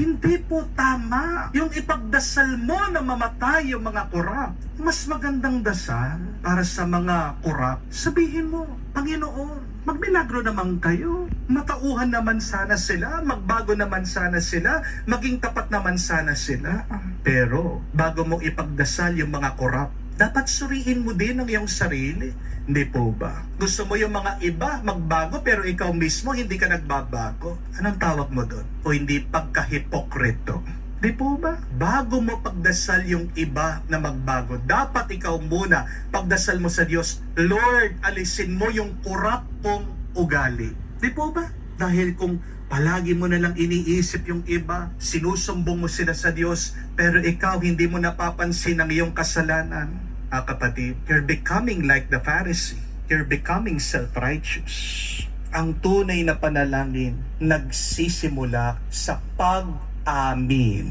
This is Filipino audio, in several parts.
Hindi po tama yung ipagdasal mo na mamatay yung mga kurap. Mas magandang dasal para sa mga kurap. Sabihin mo, Panginoon, magmilagro naman kayo. Matauhan naman sana sila, magbago naman sana sila, maging tapat naman sana sila. Pero bago mo ipagdasal yung mga kurap, dapat suriin mo din ang iyong sarili. Hindi po ba? Gusto mo yung mga iba magbago pero ikaw mismo hindi ka nagbabago? Anong tawag mo doon? O hindi pagkahipokrito? Di po ba? Bago mo pagdasal yung iba na magbago, dapat ikaw muna pagdasal mo sa Diyos, Lord, alisin mo yung kurap kong ugali. Di po ba? Dahil kung palagi mo na lang iniisip yung iba, sinusumbong mo sila sa Diyos, pero ikaw hindi mo napapansin ang iyong kasalanan, kapatid, you're becoming like the Pharisee. You're becoming self-righteous. Ang tunay na panalangin nagsisimula sa pag-amin.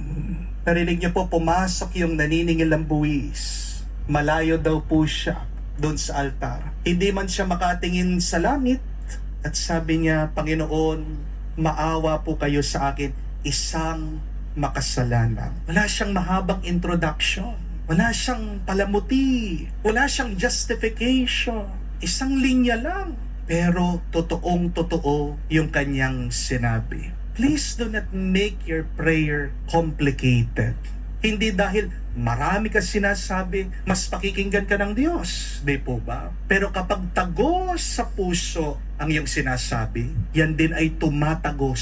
Narinig niyo po, pumasok yung naniningil ng buwis. Malayo daw po siya doon sa altar. Hindi man siya makatingin sa langit at sabi niya, Panginoon, maawa po kayo sa akin, isang makasalanan. Wala siyang mahabang introduction. Wala siyang palamuti. Wala siyang justification. Isang linya lang. Pero totoong-totoo yung kanyang sinabi. Please do not make your prayer complicated. Hindi dahil marami ka sinasabi, mas pakikinggan ka ng Diyos. Di po ba? Pero kapag tagos sa puso ang iyong sinasabi, yan din ay tumatagos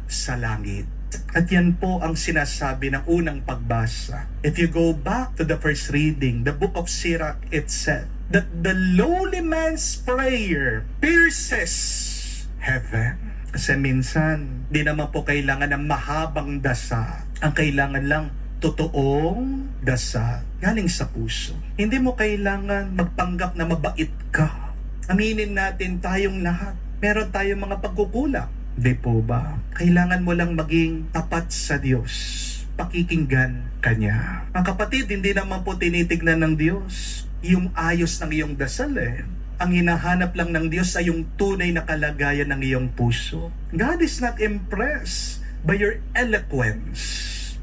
sa langit. At yan po ang sinasabi ng unang pagbasa. If you go back to the first reading, the book of Sirach, it said that the lowly man's prayer pierces heaven. Kasi minsan, di naman po kailangan ng mahabang dasal. Ang kailangan lang, totoong dasal. Galing sa puso. Hindi mo kailangan magpanggap na mabait ka. Aminin natin tayong lahat. Meron tayong mga pagkukulang. Di po ba? Kailangan mo lang maging tapat sa Diyos. Pakikinggan Kanya. Mga kapatid, hindi naman po tinitignan ng Diyos yung ayos ng iyong dasal Ang hinahanap lang ng Diyos ay yung tunay na kalagayan ng iyong puso. God is not impressed by your eloquence.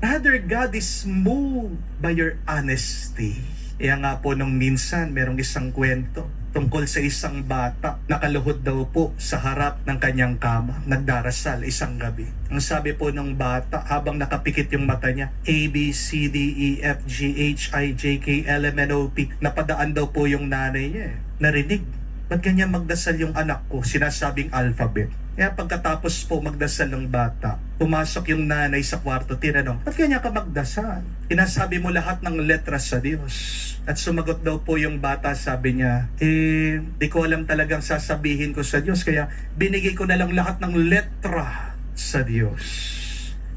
Rather, God is moved by your honesty. Kaya nga po nung minsan, merong isang kwento tungkol sa isang bata, nakaluhod daw po sa harap ng kanyang kama, nagdarasal isang gabi. Ang sabi po ng bata, habang nakapikit yung mata niya, A, B, C, D, E, F, G, H, I, J, K, L, M, N, O, P, napadaan daw po yung nanay niya Narinig, ba't ganyan magdasal yung anak ko? Sinasabing alphabet. Kaya pagkatapos po magdasal ng bata, pumasok yung nanay sa kwarto, tinanong, ba't ganyan ka magdasal? Inasabi mo lahat ng letra sa Diyos. At sumagot daw po yung bata, sabi niya, di ko alam talagang sasabihin ko sa Diyos, kaya binigay ko na lang lahat ng letra sa Diyos.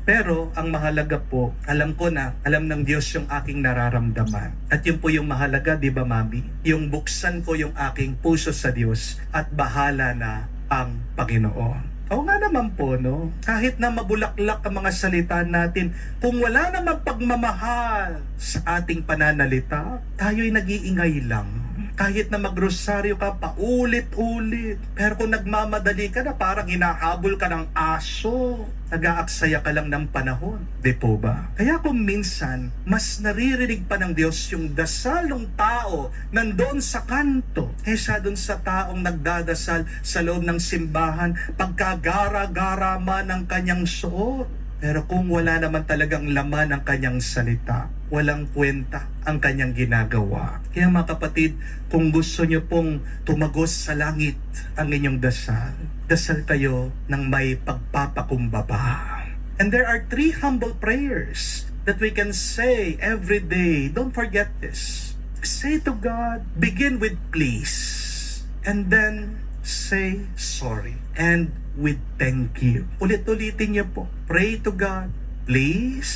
Pero ang mahalaga po, alam ko na, alam ng Diyos yung aking nararamdaman. At yun po yung mahalaga, di ba mami? Yung buksan ko yung aking puso sa Diyos at bahala na ang Panginoon. Oo nga naman po, no? Kahit na mabulaklak ang mga salita natin, kung wala namang pagmamahal sa ating pananalita, tayo'y nag-iingay lang. Kahit na magrosaryo ka pa, ulit-ulit. Pero kung nagmamadali ka na, parang hinahabol ka ng aso. Nag-aaksaya ka lang ng panahon. Di po ba? Kaya kung minsan, mas naririnig pa ng Diyos yung dasal ng tao nandoon sa kanto kaysa doon sa taong nagdadasal sa loob ng simbahan, pagkagara-gara man ng kanyang suot. Pero kung wala naman talagang laman ang kanyang salita, walang kwenta ang kanyang ginagawa. Kaya mga kapatid, kung gusto nyo pong tumagos sa langit ang inyong dasal, dasal kayo ng may pagpapakumbaba. And there are 3 humble prayers that we can say every day. Don't forget this. Say to God, begin with please. And then say sorry. And with thank you. Ulit-ulitin niyo po. Pray to God. Please,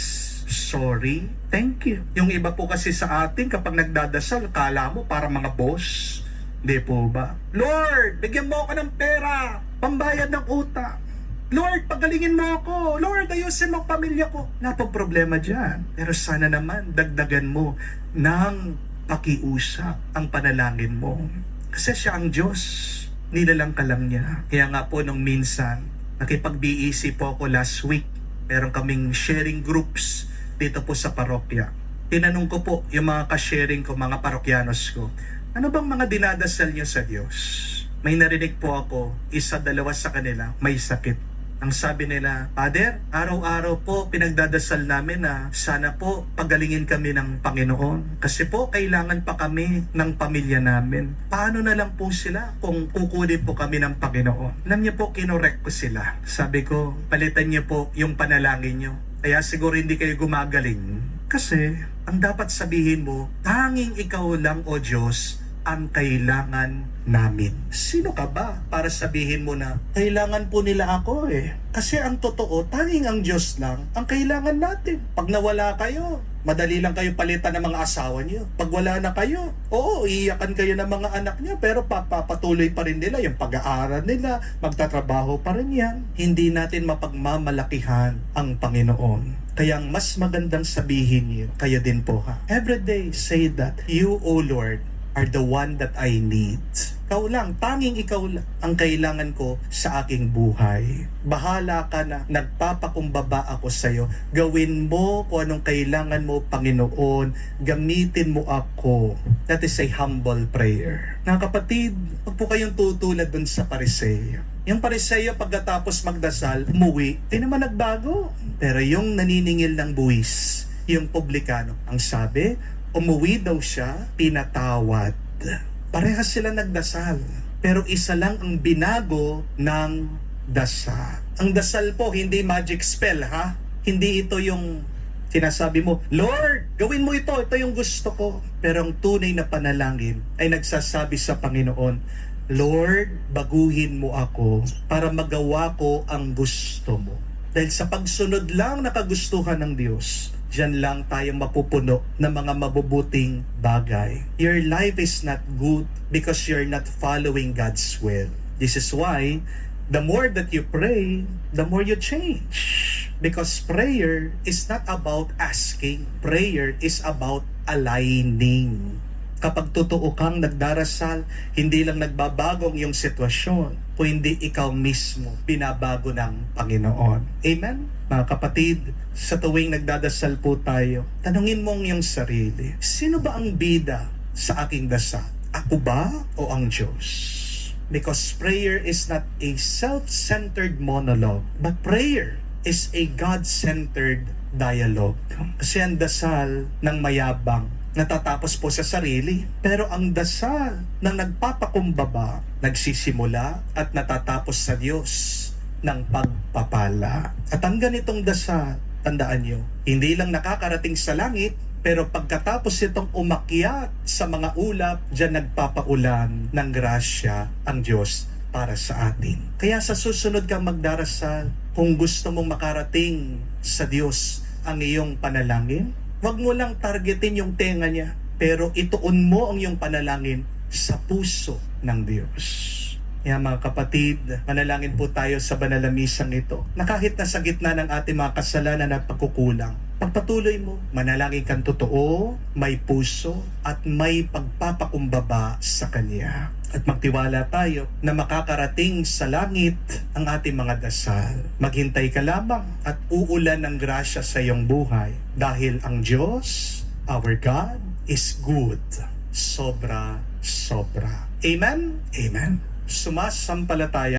sorry, thank you. Yung iba po kasi sa atin kapag nagdadasal, kala mo para mga boss. Hindi po ba? Lord, bigyan mo ako ng pera, pambayad ng utang. Lord, pagalingin mo ako. Lord, ayusin mo ang pamilya ko. Wala pong problema dyan. Pero sana naman, dagdagan mo ng pakiusap ang panalangin mo. Kasi siya ang Diyos. Nilalang ka lang niya. Kaya nga po nung minsan, nakipag-BEC po ako last week. Meron kaming sharing groups dito po sa parokya. Tinanong ko po yung mga ka-sharing ko, mga parokyanos ko, ano bang mga dinadasal niyo sa Diyos? May narinig po ako, isa, dalawa sa kanila, may sakit. Ang sabi nila, Father, araw-araw po pinagdadasal namin na sana po pagalingin kami ng Panginoon. Kasi po kailangan pa kami ng pamilya namin. Paano na lang po sila kung kukunin po kami ng Panginoon? Alam niyo po, kinorek ko sila. Sabi ko, palitan niyo po yung panalangin niyo. Kaya siguro hindi kayo gumagaling. Kasi ang dapat sabihin mo, tanging ikaw lang o Diyos ang kailangan namin. Sino ka ba para sabihin mo na kailangan po nila ako eh? Kasi ang totoo, tanging ang Diyos lang ang kailangan natin. Pag nawala kayo, madali lang kayo palitan ng mga asawa niyo. Pag wala na kayo, oo, iiyakan kayo ng mga anak niyo, pero papatuloy pa rin nila yung pag-aaral nila, magtatrabaho pa rin yan. Hindi natin mapagmamalakihan ang Panginoon. Kaya ang mas magandang sabihin niyo, kayo din po ha. Every day say that, you, O Lord, are the one that I need. Ikaw lang, tanging ikaw lang ang kailangan ko sa aking buhay. Bahala ka na, nagpapakumbaba ako sa iyo. Gawin mo kung anong kailangan mo, Panginoon. Gamitin mo ako. That is a humble prayer. Mga kapatid, huwag po kayong tutulad dun sa Pariseyo. Yung Pariseyo pagkatapos magdasal, umuwi, di naman nagbago. Pero yung naniningil ng buwis, yung publikano, ang sabi, umuwi daw siya, pinatawad. Parehas sila nagdasal. Pero isa lang ang binago ng dasal. Ang dasal po, hindi magic spell, ha? Hindi ito yung sinasabi mo, Lord, gawin mo ito yung gusto ko. Pero ang tunay na panalangin ay nagsasabi sa Panginoon, Lord, baguhin mo ako para magawa ko ang gusto mo. Dahil sa pagsunod lang na kagustuhan ng Diyos, diyan lang tayo mapupuno ng mga mabubuting bagay. Your life is not good because you're not following God's will. This is why, the more that you pray, the more you change. Because prayer is not about asking. Prayer is about aligning. Kapag totoo kang nagdarasal, hindi lang nagbabago ang iyong sitwasyon, kundi ikaw mismo binabago ng Panginoon. Amen? Mga kapatid, sa tuwing nagdadasal po tayo, tanungin mo ang iyong sarili, sino ba ang bida sa aking dasal? Ako ba o ang Diyos? Because prayer is not a self-centered monologue, but prayer is a God-centered dialogue. Kasi ang dasal ng mayabang, natatapos po sa sarili. Pero ang dasal ng nagpapakumbaba, nagsisimula at natatapos sa Diyos ng pagpapala. At ang ganitong dasal, tandaan nyo, hindi lang nakakarating sa langit, pero pagkatapos itong umakyat sa mga ulap, diyan nagpapaulan ng grasya ang Diyos para sa atin. Kaya sa susunod kang magdarasal, kung gusto mong makarating sa Diyos ang iyong panalangin, huwag mo lang targetin yung tenga niya, pero ituon mo ang iyong panalangin sa puso ng Diyos. Kaya mga kapatid, manalangin po tayo sa banal na misang ito, na kahit nasa gitna ng ating mga kasalanan at pagkukulang, pagpatuloy mo, manalangin kang totoo, may puso, at may pagpapakumbaba sa Kanya. At magtiwala tayo na makakarating sa langit ang ating mga dasal. Maghintay ka lamang at uulan ng grasya sa iyong buhay. Dahil ang Diyos, our God, is good. Sobra, sobra. Amen? Amen. Sumasampalataya